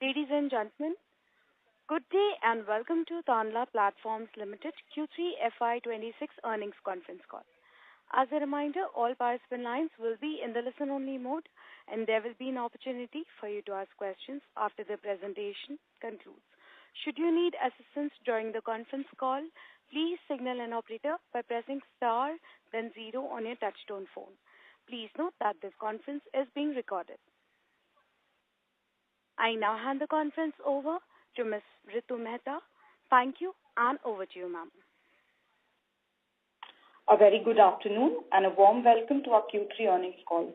Ladies and gentlemen, good day and welcome to Tanla Platforms Limited Q3 FY26 earnings conference call. As a reminder, all participant lines will be in the listen-only mode, and there will be an opportunity for you to ask questions after the presentation concludes. Should you need assistance during the conference call, please signal an operator by pressing star, then zero on your touchtone phone. Please note that this conference is being recorded. I now hand the conference over to Ms. Ritu Mehta. Thank you, and over to you, ma'am. A very good afternoon and a warm welcome to our Q3 earnings call.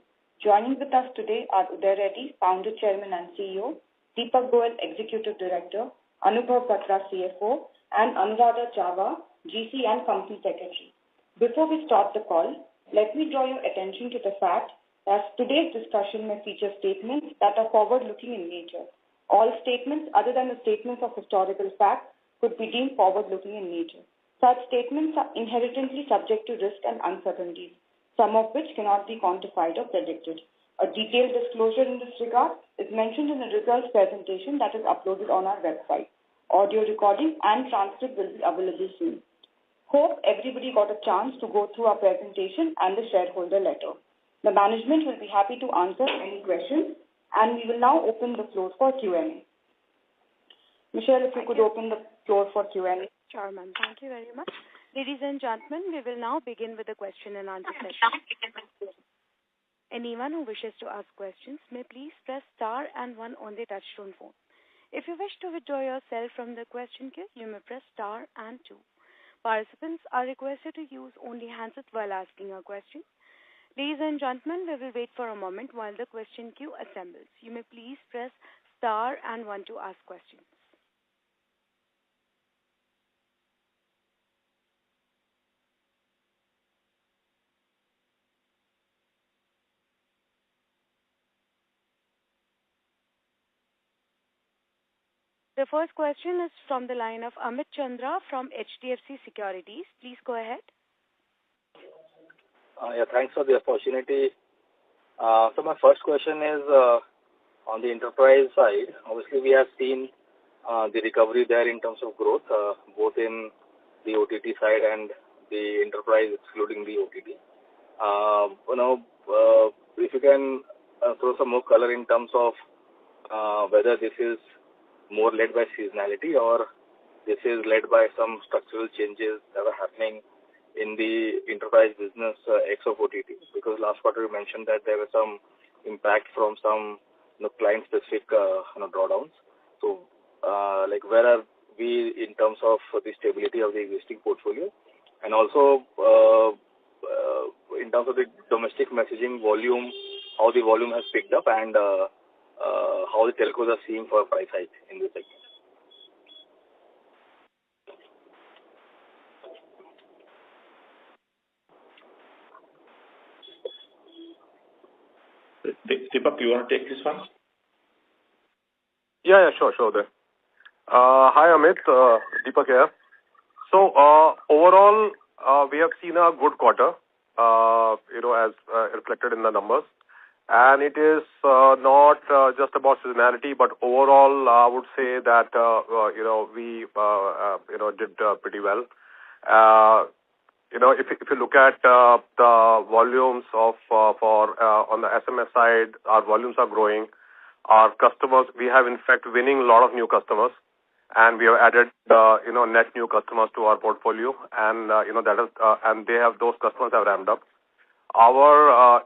Joining with us today are Uday Reddy, Founder, Chairman and CEO, Deepak Goyal, Executive Director, Anubhav Batra, CFO, and Anuradha Chava, GC and Company Secretary. Before we start the call, let me draw your attention to the fact that today's discussion may feature statements that are forward-looking in nature. All statements other than the statements of historical fact could be deemed forward-looking in nature. Such statements are inherently subject to risk and uncertainties, some of which cannot be quantified or predicted. A detailed disclosure in this regard is mentioned in the results presentation that is uploaded on our website. Audio recording and transcript will be available soon. Hope everybody got a chance to go through our presentation and the shareholder letter. The management will be happy to answer any questions, and we will now open the floor for Q&A. Michelle, if you could open the floor for Q&A. Sure, ma'am. Thank you very much. Ladies and gentlemen, we will now begin with the question and answer session. Anyone who wishes to ask questions may please press star and one on the touchtone phone. If you wish to withdraw yourself from the question queue, you may press star and two. Participants are requested to use only handsets while asking a question. Ladies and gentlemen, we will wait for a moment while the question queue assembles. You may please press star and one to ask questions. The first question is from the line of Amit Chandra from HDFC Securities. Please go ahead. Thanks for the opportunity. So my first question is on the enterprise side. Obviously, we have seen the recovery there in terms of growth, both in the OTT side and the enterprise, excluding the OTT. If you can throw some more color in terms of whether this is more led by seasonality or this is led by some structural changes that are happening in the enterprise business ex of OTT, because last quarter you mentioned that there was some impact from some client-specific drawdowns. So, where are we in terms of the stability of the existing portfolio, and also in terms of the domestic messaging volume, how the volume has picked up, and how the telcos are seeing for a price hike in this segment. Deepak, you want to take this one? Yeah, sure there. Hi, Amit. Deepak here. So, overall, we have seen a good quarter, as reflected in the numbers. And it is not just about seasonality, but overall, I would say that, we, did pretty well. If you look at the volumes of on the SMS side, our volumes are growing. Our customers, we have in fact winning a lot of new customers, and we have added net new customers to our portfolio, and that is and those customers have ramped up. Our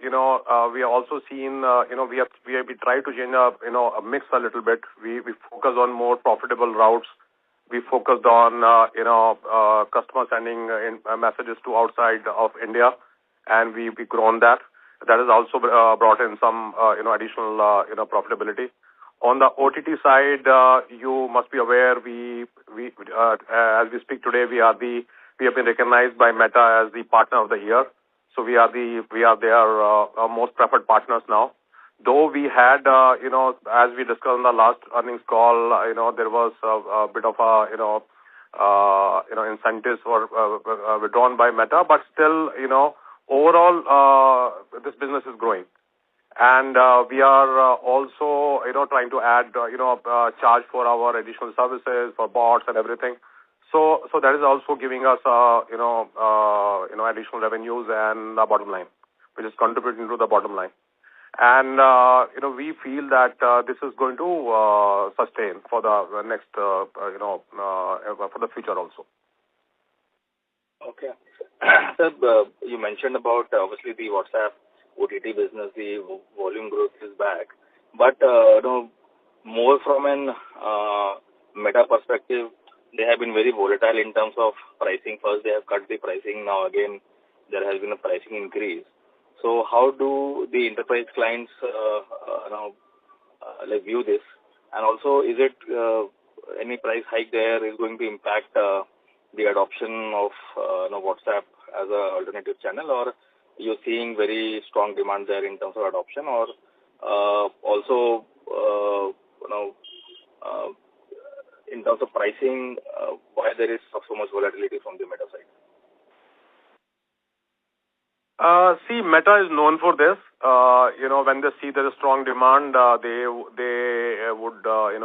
we have also seen we try to change a mix a little bit. We focus on more profitable routes. We focused on, customers sending messages to outside of India, and we've grown that. That has also brought in some, additional, profitability. On the OTT side, you must be aware, as we speak today, we have been recognized by Meta as the partner of the year. So we are their most preferred partners now. Though we had, as we discussed on the last earnings call, there was a bit of incentives were withdrawn by Meta, but still, overall, this business is growing. And we are also, trying to add, charge for our additional services, for bots and everything. So that is also giving us, additional revenues and the bottom line, which is contributing to the bottom line. And, we feel that this is going to sustain for the next, for the future also. Okay. Sir, you mentioned about obviously the WhatsApp OTT business, the volume growth is back. But, more from an meta perspective, they have been very volatile in terms of pricing. First, they have cut the pricing. Now, again, there has been a pricing increase. So, how do the enterprise clients view this? And also, is it any price hike there is going to impact the adoption of WhatsApp as an alternative channel, or you're seeing very strong demand there in terms of adoption, or also, in terms of pricing, why there is so much volatility from the Meta side? See, Meta is known for this. When they see there is strong demand, they would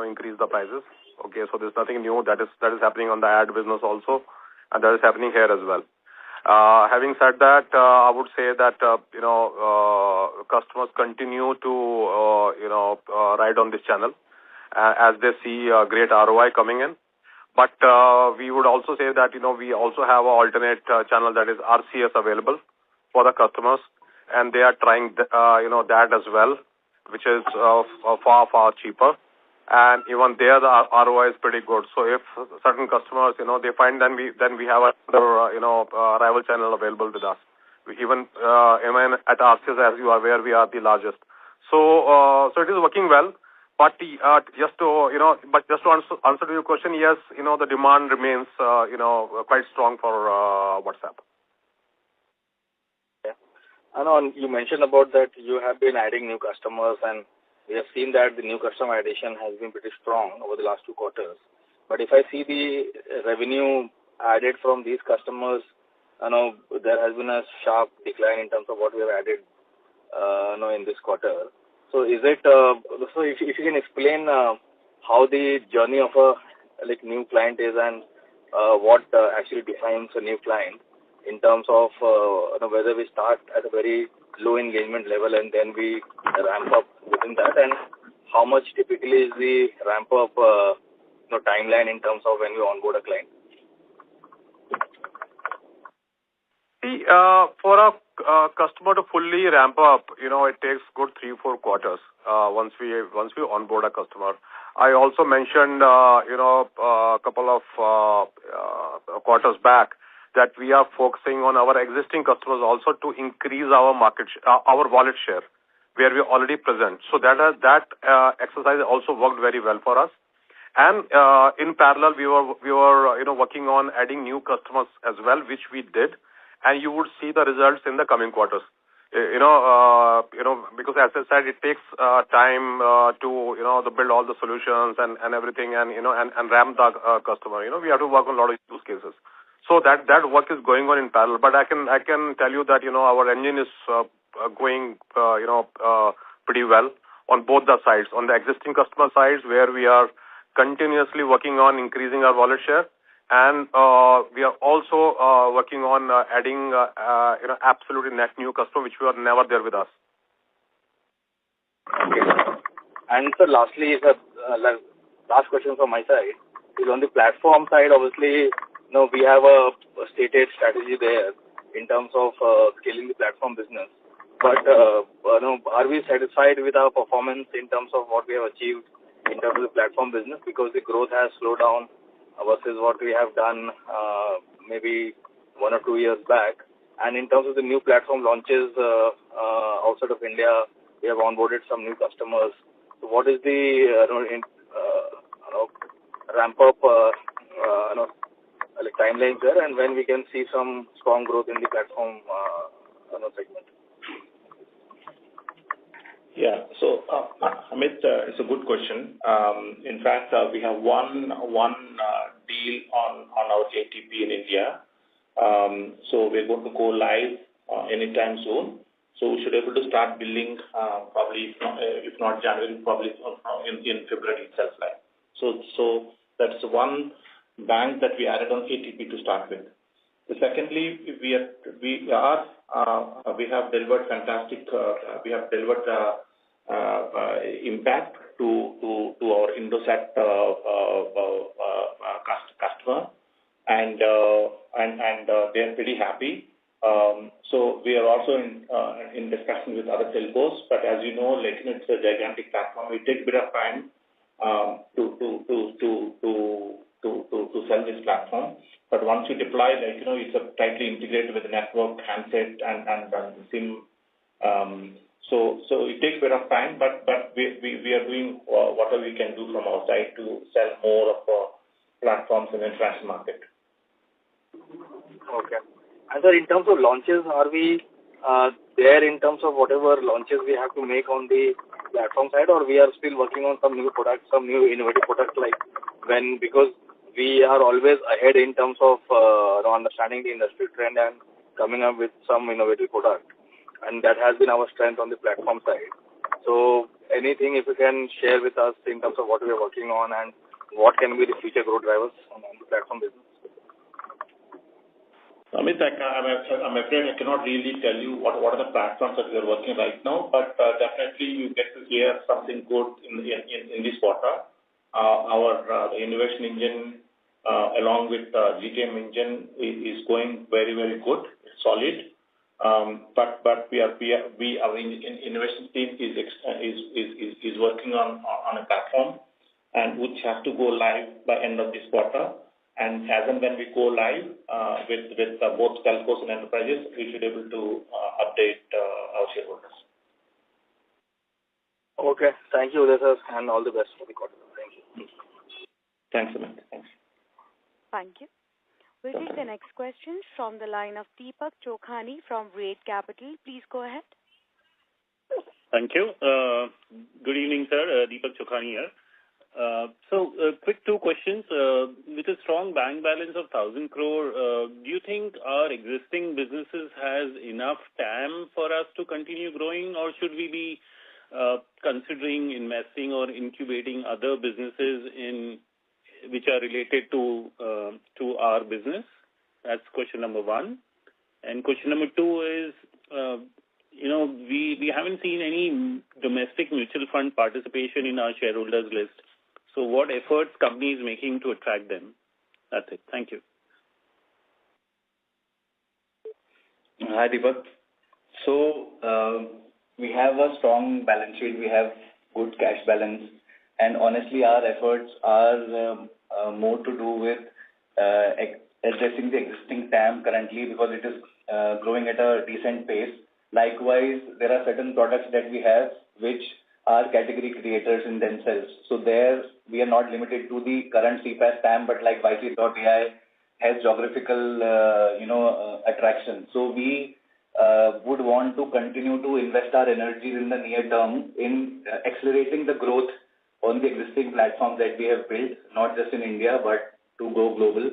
increase the prices. Okay, so there's nothing new that is happening on the ad business also, and that is happening here as well. Having said that, I would say that customers continue to ride on this channel as they see a great ROI coming in. But we would also say that we also have an alternate channel, that is RCS, available for the customers, and they are trying that as well, which is far cheaper. And even there, the ROI is pretty good. So if certain customers, they find, then we have another, rival channel available with us. Even at RCS, as you are aware, we are the largest. So it is working well. But just to answer to your question, yes, the demand remains, quite strong for WhatsApp. Yeah. I know you mentioned about that you have been adding new customers, and we have seen that the new customer addition has been pretty strong over the last 2 quarters. But if I see the revenue added from these customers, there has been a sharp decline in terms of what we have added, in this quarter. So is it? So if you can explain how the journey of a new client is, and what actually defines a new client in terms of whether we start at a very low engagement level and then we ramp up within that, and how much typically is the ramp up timeline in terms of when we onboard a client? See, for a customer to fully ramp up, it takes good 3-4 quarters once we onboard a customer. I also mentioned, a couple of quarters back, that we are focusing on our existing customers also to increase our our wallet share, where we are already present. So that exercise also worked very well for us. And in parallel, we were working on adding new customers as well, which we did, and you would see the results in the coming quarters. Because as I said, it takes time to build all the solutions and everything, and ramp the customer. We have to work on a lot of use cases. So that work is going on in parallel. But I can tell you that our engine is going pretty well on both the sides. On the existing customer sides, where we are continuously working on increasing our wallet share, and we are also working on adding absolutely net new customer, which were never there with us. Okay. And so lastly, last question from my side is on the platform side. Obviously, we have a stated strategy there in terms of scaling the platform business. But are we satisfied with our performance in terms of what we have achieved in terms of the platform business? Because the growth has slowed down versus what we have done maybe 1 or 2 years back. And in terms of the new platform launches outside of India, we have onboarded some new customers. So what is the ramp up timeline there, and when we can see some strong growth in the platform segment? Yeah. So, Amit, it's a good question. In fact, we have one deal on our ATP in India. So we're going to go live anytime soon. So we should be able to start billing probably, if not January, probably in February itself. So that's one bank that we added on ATP to start with. Secondly, we have delivered fantastic. We have delivered impact to our Indosat customer, and they are pretty happy. So we are also in discussion with other telcos. But as you know, it's a gigantic platform. It takes a bit of time to sell this platform. But once you deploy, it's tightly integrated with the network, handset, and the SIM. So it takes a bit of time, but we are doing whatever we can do from our side to sell more of our platforms in the international market. Okay. And sir, in terms of launches, are we there in terms of whatever launches we have to make on the platform side, or we are still working on some new products, some new innovative products, because we are always ahead in terms of understanding the industry trend and coming up with some innovative product, and that has been our strength on the platform side. So anything if you can share with us in terms of what we are working on and what can be the future growth drivers on the platform business? Amit, I'm afraid I cannot really tell you what are the platforms that we are working right now, but definitely you get to hear something good in this quarter. Our innovation engine, along with GTM engine, is going very, very good. It's solid. But our innovation team is working on a platform, and which has to go live by end of this quarter. And as and when we go live with both telcos and enterprises, we should be able to update our shareholders. Okay. Thank you, Uday, and all the best for the quarter. Thank you. Thanks, Amit. Thanks. Thank you. We'll take the next question from the line of Deepak Chokhani from Rate Capital. Please go ahead. Thank you. Good evening, sir. Deepak Chokhani here. Quick two questions. With a strong bank balance of 1,000 crore, do you think our existing businesses has enough TAM for us to continue growing, or should we be considering investing or incubating other businesses which are related to our business? That's question number one. And question number two is, we haven't seen any domestic mutual fund participation in our shareholders list. So what efforts company is making to attract them? That's it. Thank you. Hi, Deepak. So we have a strong balance sheet. We have good cash balance. And honestly, our efforts are more to do with addressing the existing TAM currently, because it is growing at a decent pace. Likewise, there are certain products that we have which are category creators in themselves. So there, we are not limited to the current CPaaS TAM, but like YC.ai has geographical, attraction. So we would want to continue to invest our energies in the near term in accelerating the growth on the existing platforms that we have built, not just in India, but to go global.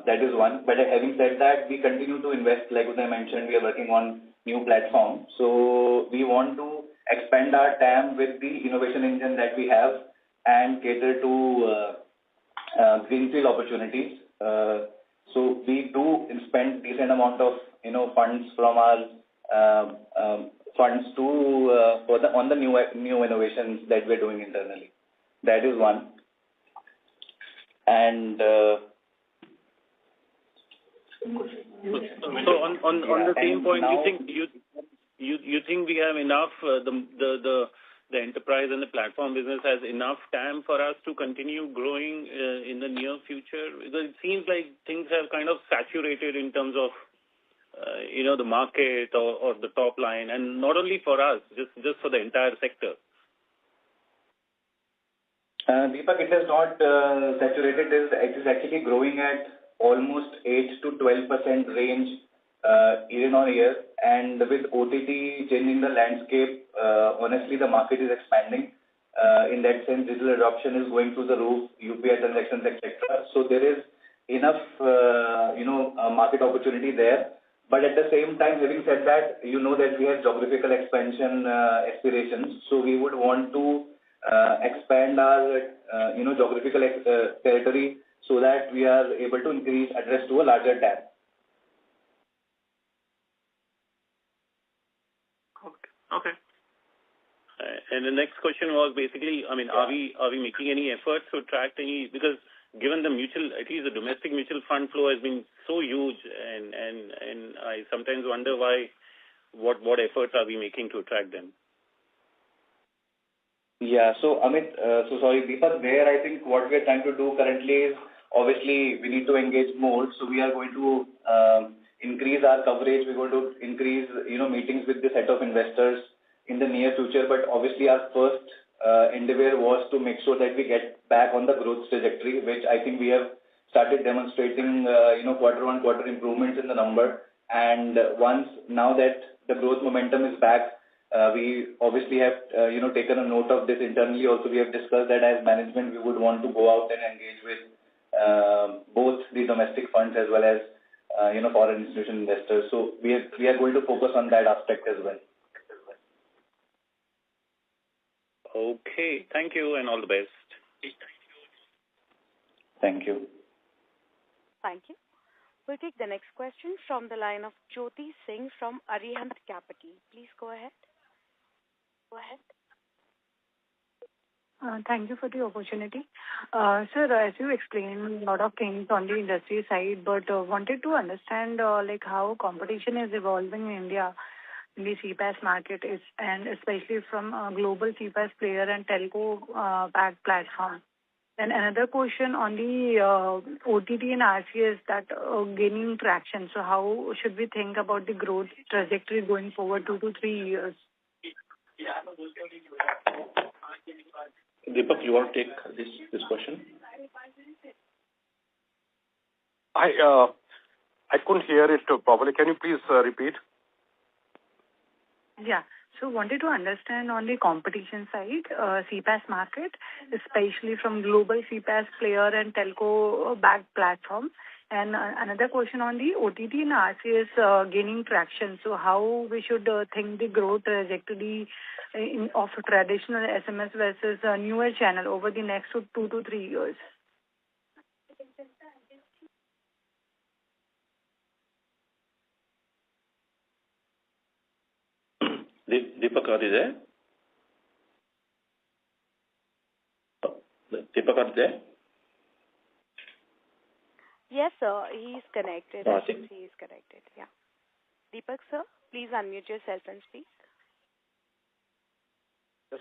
That is one. But having said that, we continue to invest. Like I mentioned, we are working on new platforms. So we want to expand our TAM with the innovation engine that we have and cater to greenfield opportunities. So we do spend decent amount of funds from our funds to on the new innovations that we're doing internally. That is one. And so on the same point, you think we have enough the enterprise and the platform business has enough TAM for us to continue growing in the near future? Because it seems like things have kind of saturated in terms of the market or the top line, and not only for us, just for the entire sector. Deepak, it has not saturated. It is actually growing at almost 8 to 12% range year on year. And with OTT changing the landscape, honestly, the market is expanding. In that sense, digital adoption is going through the roof, UPI transactions, etc. So there is enough, market opportunity there. But at the same time, having said that, you know that we have geographical expansion aspirations. So we would want to expand our, geographical territory so that we are able to increase address to a larger TAM. Okay. And the next question was basically, I mean, are we making any efforts to attract any, because given the mutual, at least the domestic mutual fund flow has been so huge, and I sometimes wonder what efforts are we making to attract them? Yeah, so Amit, sorry, Deepak, there I think what we are trying to do currently is obviously we need to engage more, so we are going to increase our coverage. We're going to increase, meetings with the set of investors in the near future. But obviously our first endeavor was to make sure that we get back on the growth trajectory, which I think we have started demonstrating, quarter-on-quarter improvements in the number. And once now that the growth momentum is back, we obviously have, taken a note of this internally. Also, we have discussed that as management, we would want to go out and engage with both the domestic funds as well as, foreign institutional investors. So we are going to focus on that aspect as well. Okay. Thank you and all the best. Thank you. Thank you. We'll take the next question from the line of Jyoti Singh from Arihant Capital. Please go ahead. Thank you for the opportunity. Sir, as you explained a lot of things on the industry side, but wanted to understand how competition is evolving in India in the CPaaS market, and especially from a global CPaaS player and telco-backed platform. And another question on the OTT and RCS that gaining traction. So how should we think about the growth trajectory going forward 2 to 3 years? Deepak, you want to take this question? I couldn't hear it properly. Can you please repeat? Yeah. So wanted to understand on the competition side, CPaaS market, especially from global CPaaS player and telco-backed platform. And another question on the OTT and RCS gaining traction. So how we should think the growth trajectory of traditional SMS versus a newer channel over the next 2 to 3 years? Deepak, are you there? Deepak, are you there? Yes, sir. He is connected. I think he is connected. Yeah. Deepak, sir, please unmute yourself and speak. Yes,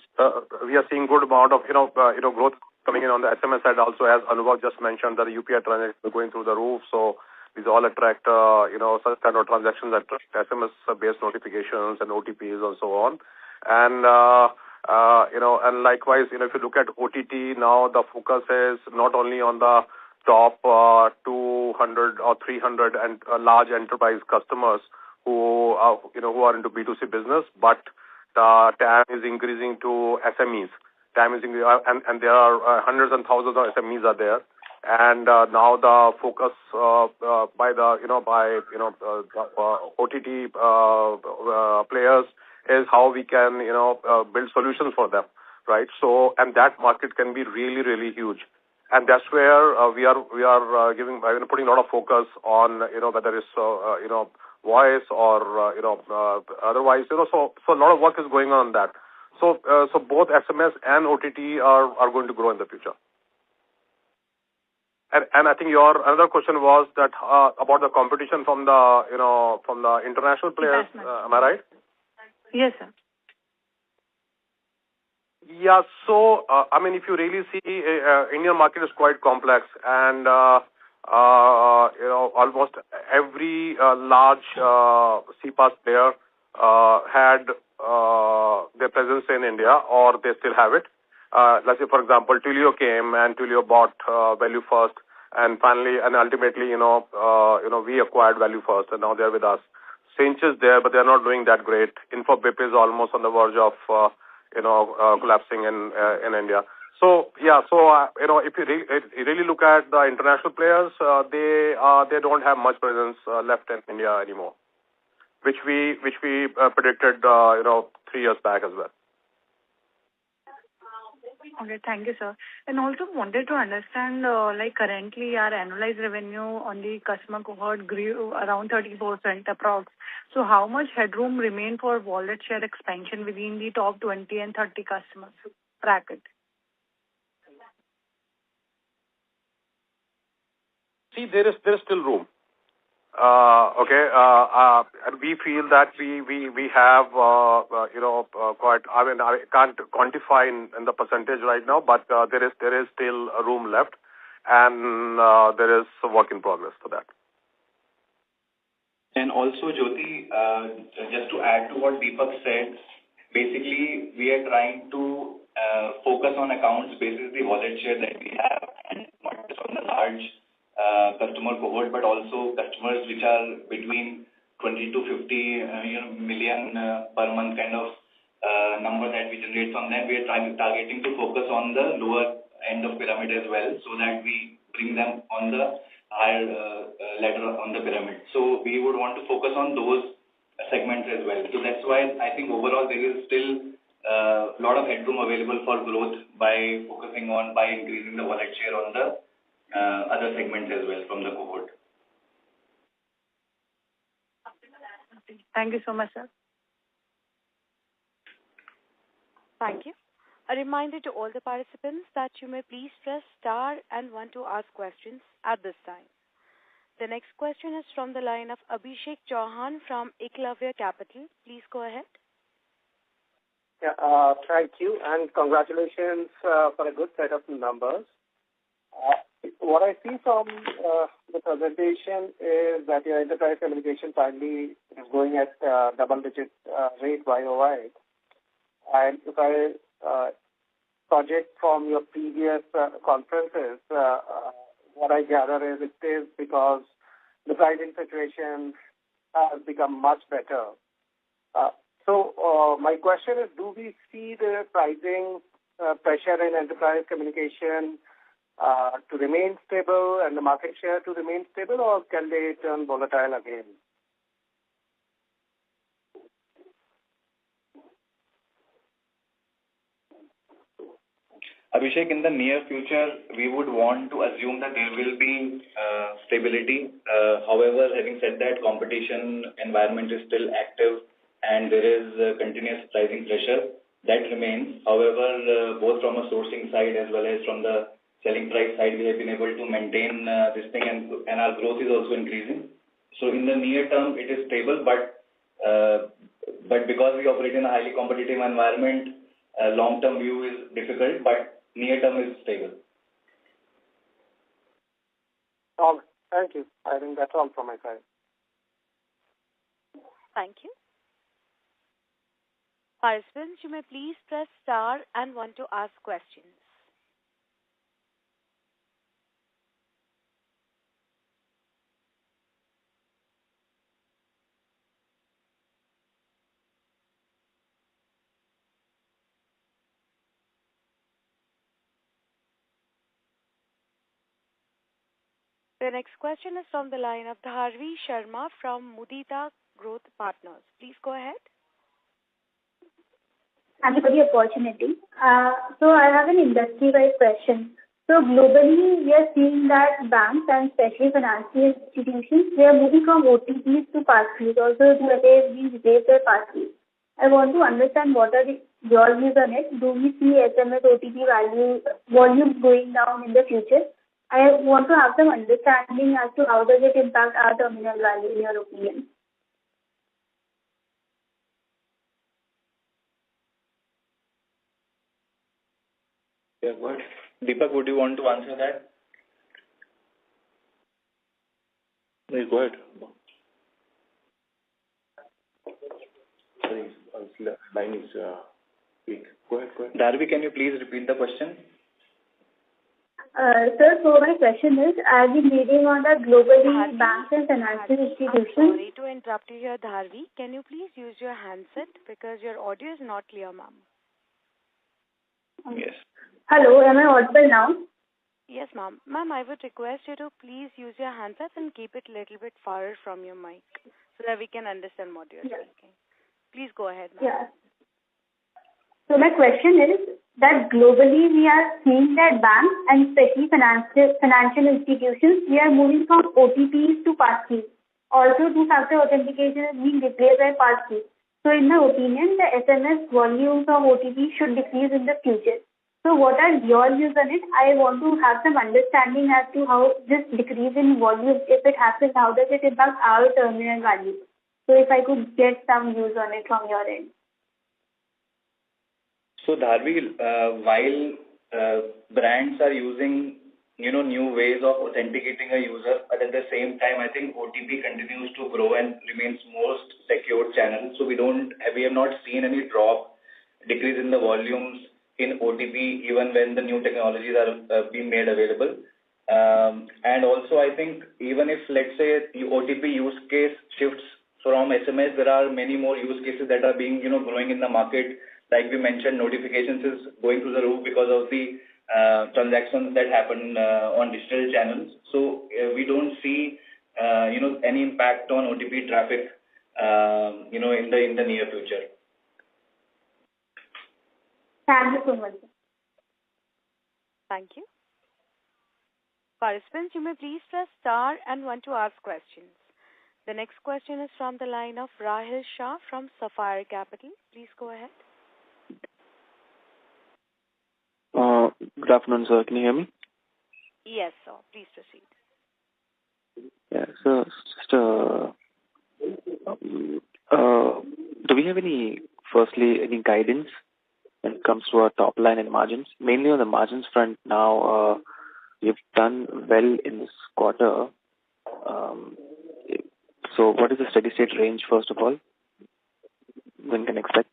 we are seeing good amount of growth coming in on the SMS side also, as Anubhav just mentioned, that the UPI transactions are going through the roof. So these all attract such kind of transactions attract SMS-based notifications and OTPs and so on. And and likewise, if you look at OTT now, the focus is not only on the top 200 or 300 and large enterprise customers who are into B2C business, but the TAM is increasing to SMEs. TAM is increasing, and there are hundreds and thousands of SMEs are there. And now the focus by OTT players is how we can build solutions for them, right? So, and that market can be really, really huge. And that's where we are putting a lot of focus on whether it's voice or otherwise. So a lot of work is going on that. So both SMS and OTT are going to grow in the future. And I think your another question was that about the competition from the international players. Am I right? Yes, sir. Yeah. So if you really see, Indian market is quite complex, and almost every large CPaaS player had their presence in India, or they still have it. Let's say, for example, Twilio came and Twilio bought Value First, and finally, and ultimately, we acquired Value First, and now they're with us. Cinch is there, but they're not doing that great. Infobip is almost on the verge of, collapsing in India. So yeah, if you really look at the international players, they don't have much presence left in India anymore. which we predicted 3 years back as well. Okay, thank you, sir. And also wanted to understand, currently our annualized revenue on the customer cohort grew around 30% approx. So how much headroom remain for wallet share expansion within the top 20 and 30 customers bracket? See, there is still room. And we feel that we have quite. I mean, I can't quantify in the percentage right now, but there is still room left, and there is a work in progress for that. And also, Jyoti, just to add to what Deepak said, basically we are trying to focus on accounts basis the wallet share that we have, and not just on the large customer cohort, but also customers which are between 20 to 50 million per month kind of number that we generate from them. We are targeting to focus on the lower end of pyramid as well, so that we bring them on the higher ladder on the pyramid. So we would want to focus on those segments as well. So that's why I think overall there is still a lot of headroom available for growth by increasing the wallet share on the other segments as well from the cohort. Thank you so much, sir. Thank you. A reminder to all the participants that you may please press star and 1 to ask questions at this time. The next question is from the line of Abhishek Chauhan from Eklavya Capital. Please go ahead. Yeah, thank you, and congratulations for a good set of numbers. What I see from the presentation is that your enterprise communication finally is going at double-digit rate YOY. And if I project from your previous conferences, what I gather is it is because the pricing situation has become much better. So my question is, do we see the pricing pressure in enterprise communication to remain stable and the market share to remain stable, or can they turn volatile again? Abhishek, in the near future, we would want to assume that there will be stability. However, having said that, competition environment is still active and there is continuous pricing pressure that remains. However, both from a sourcing side as well as from the selling price side, we have been able to maintain this thing, and our growth is also increasing. So in the near term, it is stable, but because we operate in a highly competitive environment, long-term view is difficult, but near term is stable. Thank you. I think that's all from my side. Thank you. Participants, you may please press star and 1 to ask questions. The next question is from the line of Dharvi Sharma from Mudita Growth Partners. Please go ahead. Thank you for the opportunity. So I have an industry-wide question. So globally, we are seeing that banks and especially financial institutions, they are moving from OTPs to passkeys. Also, they've raised their passkeys. I want to understand what are your views on it. Do we see SMS OTP volumes going down in the future? I want to have some understanding as to how does it impact our terminal value in your opinion. Yeah, good. Deepak, would you want to answer that? No, go ahead. Sorry, line is weak. Go ahead. Dharvi, can you please repeat the question? Sir, so my question is, I've been reading on the globally banks and financial institutions. I'm sorry to interrupt you here, Dharvi. Can you please use your handset because your audio is not clear, ma'am? Yes. Hello, am I audible now? Yes, ma'am. Ma'am, I would request you to please use your handsets and keep it a little bit far from your mic so that we can understand what you're speaking. Please go ahead, ma'am. Yeah. So my question is that globally we are seeing that banks and especially financial institutions, we are moving from OTPs to passkeys. Also, two-factor authentication is being replaced by passkeys. So in my opinion, the SMS volumes of OTP should decrease in the future. So what are your views on it? I want to have some understanding as to how this decrease in volume, if it happens, how does it impact our terminal value? So if I could get some views on it from your end. So Dharvi, while brands are using new ways of authenticating a user, but at the same time, I think OTP continues to grow and remains most secure channel. So we have not seen any decrease in the volumes in OTP, even when the new technologies are being made available. And also, I think even if, let's say, the OTP use case shifts from SMS, there are many more use cases that are being, growing in the market. Like we mentioned, notifications is going through the roof because of the transactions that happen on digital channels. So we don't see, any impact on OTP traffic, in the near future. Thank you so much. Thank you. Participants, you may please press star and 1 to ask questions. The next question is from the line of Rahil Shah from Sapphire Capital. Please go ahead. Good afternoon, sir. Can you hear me? Yes, sir. Please proceed. Yeah, so just do we have any guidance when it comes to our top line and margins? Mainly on the margins front now, you've done well in this quarter. So what is the steady state range, first of all? When can expect?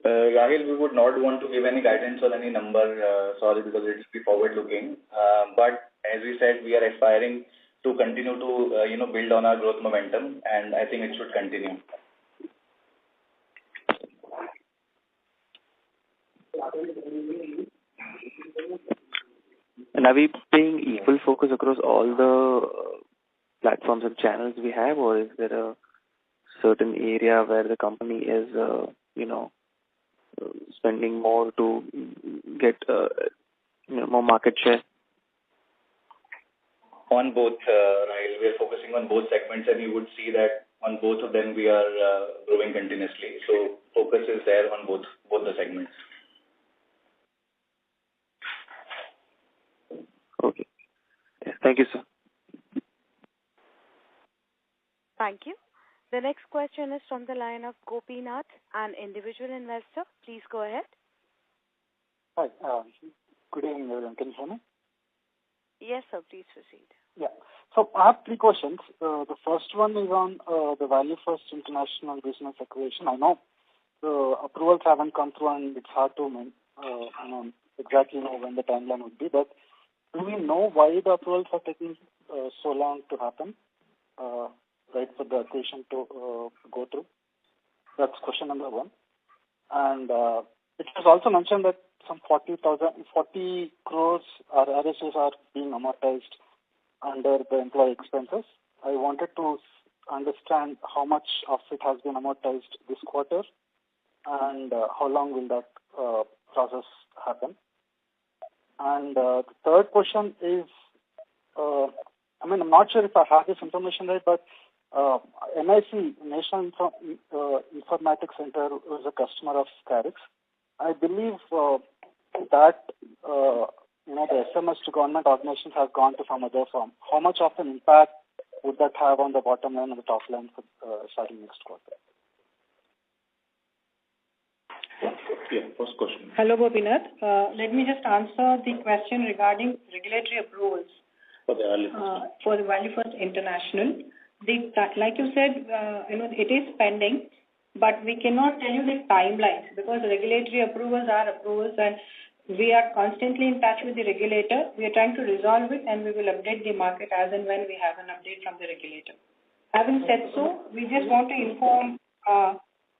Rahil, we would not want to give any guidance on any number, sorry, because it will be forward-looking. But as we said, we are aspiring to continue to, build on our growth momentum, and I think it should continue. And are we paying equal focus across all the platforms and channels we have, or is there a certain area where the company is, spending more to get, more market share? On both, Rahil, we are focusing on both segments, and you would see that on both of them we are growing continuously. So focus is there on both the segments. Okay. Yeah, thank you, sir. Thank you. The next question is from the line of Gopinath, an individual investor. Please go ahead. Hi. Good evening, everyone. Can you hear me? Yes, sir. Please proceed. Yeah. So I have 3 questions. The first one is on the Value First International business acquisition. I know the approvals haven't come through, and it's hard to exactly know when the timeline would be. But do we know why the approvals are taking so long to happen? Right, for the acquisition to go through? That's question number 1. And it was also mentioned that some 40 crores or RSUs are being amortized under the employee expenses. I wanted to understand how much of it has been amortized this quarter, and how long will that process happen. And the third question is, I'm not sure if I have this information right, but NIC, National Informatics Center, is a customer of Scarix. I believe that the SMS to government organizations have gone to some other firm. How much of an impact would that have on the bottom line and the top line for starting next quarter? Yeah, first question. Hello, Gopinath. Let me just answer the question regarding regulatory approvals For the Value First International. Like you said, it is pending, but we cannot tell you the timelines because regulatory approvals are approvals, and we are constantly in touch with the regulator. We are trying to resolve it, and we will update the market as and when we have an update from the regulator. Having said so, we just want to inform.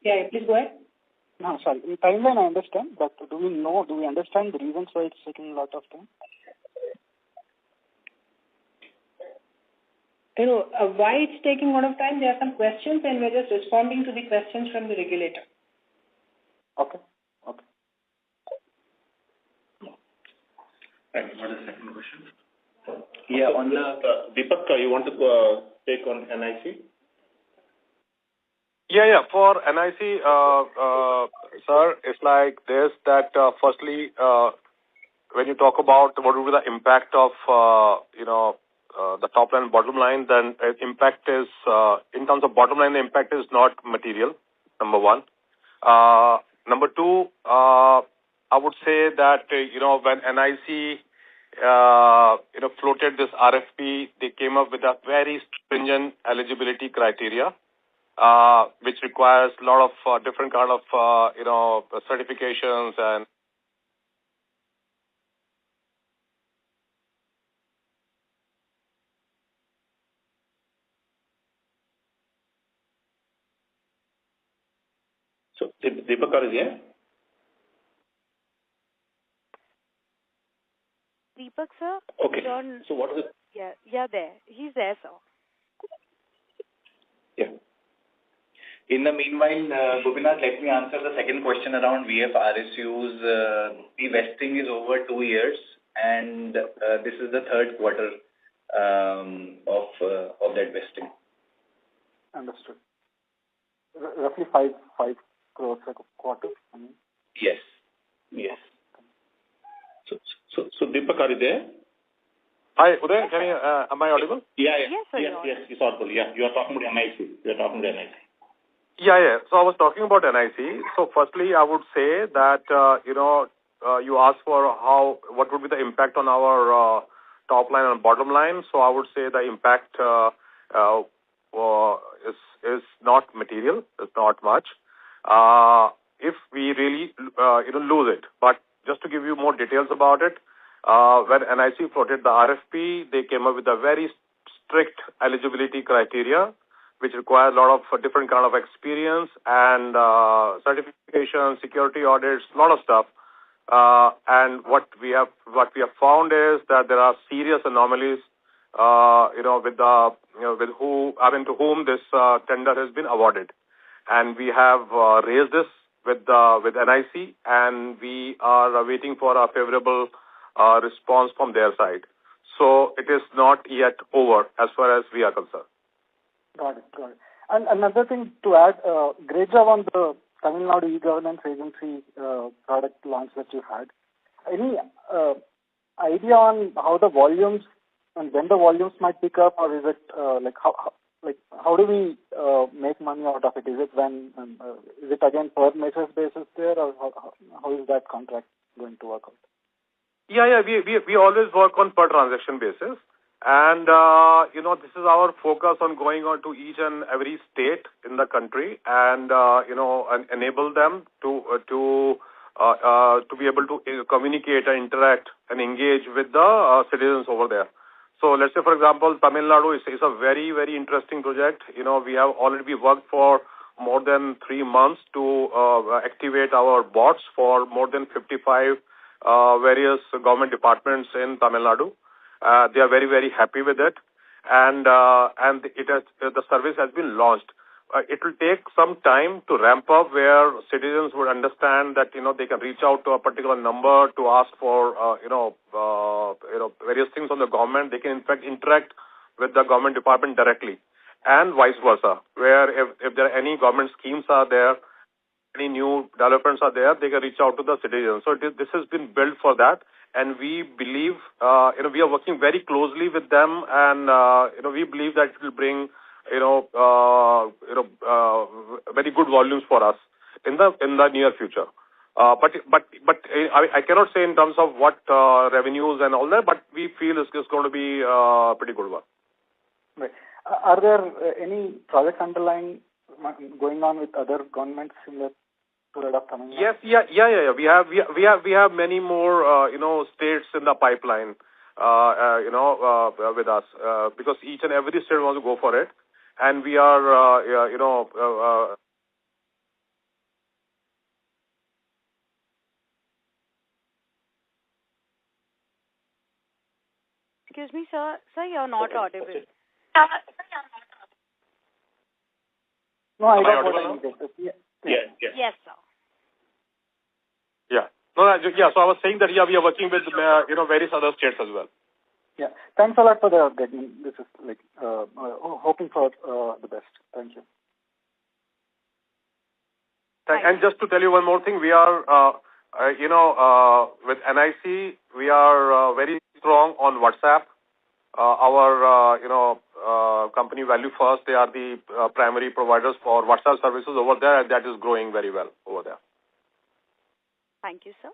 Please go ahead. No, sorry. In timeline, I understand, but do we understand the reasons why it's taking a lot of time? Why it's taking a lot of time? There are some questions, and we're just responding to the questions from the regulator. Okay. And what is the second question? Yeah, on the Deepak, you want to take on NIC? Yeah. For NIC, sir, it's like this, that firstly, when you talk about what will be the impact of, the top line and bottom line, then impact is, in terms of bottom line, the impact is not material, number one. Number two, I would say that, when NIC, floated this RFP, they came up with a very stringent eligibility criteria, which requires a lot of different kind of, certifications and So, Deepak is here? Deepak, sir? Okay. So what is it? Yeah, there. He's there, sir. Yeah. In the meanwhile, Gopinath, let me answer the second question around VF RSUs. The vesting is over 2 years, and this is the third quarter of that vesting. Understood. Roughly 5 crores a quarter. Yes. So Deepak, are you there? Hi, Uday, am I audible? Yeah. Yes, sir. Yes, it's audible. Yeah, you are talking about NIC. Yeah. So I was talking about NIC. So firstly, I would say that, you asked for what would be the impact on our top line and bottom line. So I would say the impact is not material. It's not much. If we really, lose it. But just to give you more details about it, when NIC floated the RFP, they came up with a very strict eligibility criteria, which requires a lot of different kind of experience and certification, security audits, a lot of stuff. And what we have found is that there are serious anomalies, to whom this tender has been awarded, and we have raised this with NIC, and we are waiting for a favorable response from their side. So it is not yet over as far as we are concerned. Got it. And another thing to add, great job on the Tamil Nadu e-governance agency product launch that you had. Any idea on how the volumes and when the volumes might pick up, or is it how do we make money out of it? Is it is it again per measures basis there, or how is that contract going to work out? Yeah. We always work on per transaction basis. And, this is our focus on going on to each and every state in the country and, and enable them to be able to communicate and interact and engage with the citizens over there. So let's say, for example, Tamil Nadu is a very, very interesting project. We have already worked for more than 3 months to activate our bots for more than 55 various government departments in Tamil Nadu. They are very, very happy with it, and the service has been launched. It will take some time to ramp up, where citizens would understand that they can reach out to a particular number to ask for various things on the government. They can in fact interact with the government department directly, and vice versa. Where if there are any government schemes are there, any new developments are there, they can reach out to the citizens. So this has been built for that. And we believe, we are working very closely with them, and we believe that it will bring, very good volumes for us in the near future. But I cannot say in terms of what revenues and all that, but we feel it's going to be pretty good one. Right. Are there any projects underlying going on with other governments in the? Yes, yeah. We have many more, states in the pipeline, with us, because each and every state wants to go for it, and we are, Excuse me, sir. Sir, you're not audible. No, I got audible what I now? needed. Yes, sir. Yeah. No, so I was saying that, we are working with, various other states as well. Yeah. Thanks a lot for the update. This is like, hoping for the best. Thank you. And just to tell you one more thing, we are, with NIC, we are very strong on WhatsApp. Our, company Value First, they are the primary providers for WhatsApp services over there, and that is growing very well over there. Thank you, sir.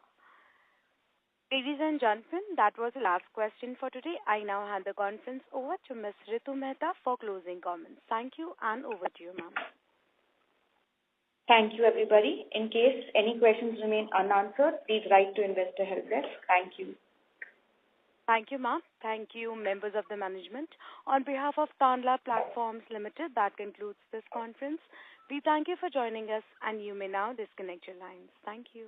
Ladies and gentlemen, that was the last question for today. I now hand the conference over to Ms. Ritu Mehta for closing comments. Thank you, and over to you, ma'am. Thank you, everybody. In case any questions remain unanswered, please write to Investor Help Desk. Thank you. Thank you, ma'am. Thank you, members of the management. On behalf of Tanla Platforms Limited, that concludes this conference. We thank you for joining us, and you may now disconnect your lines. Thank you.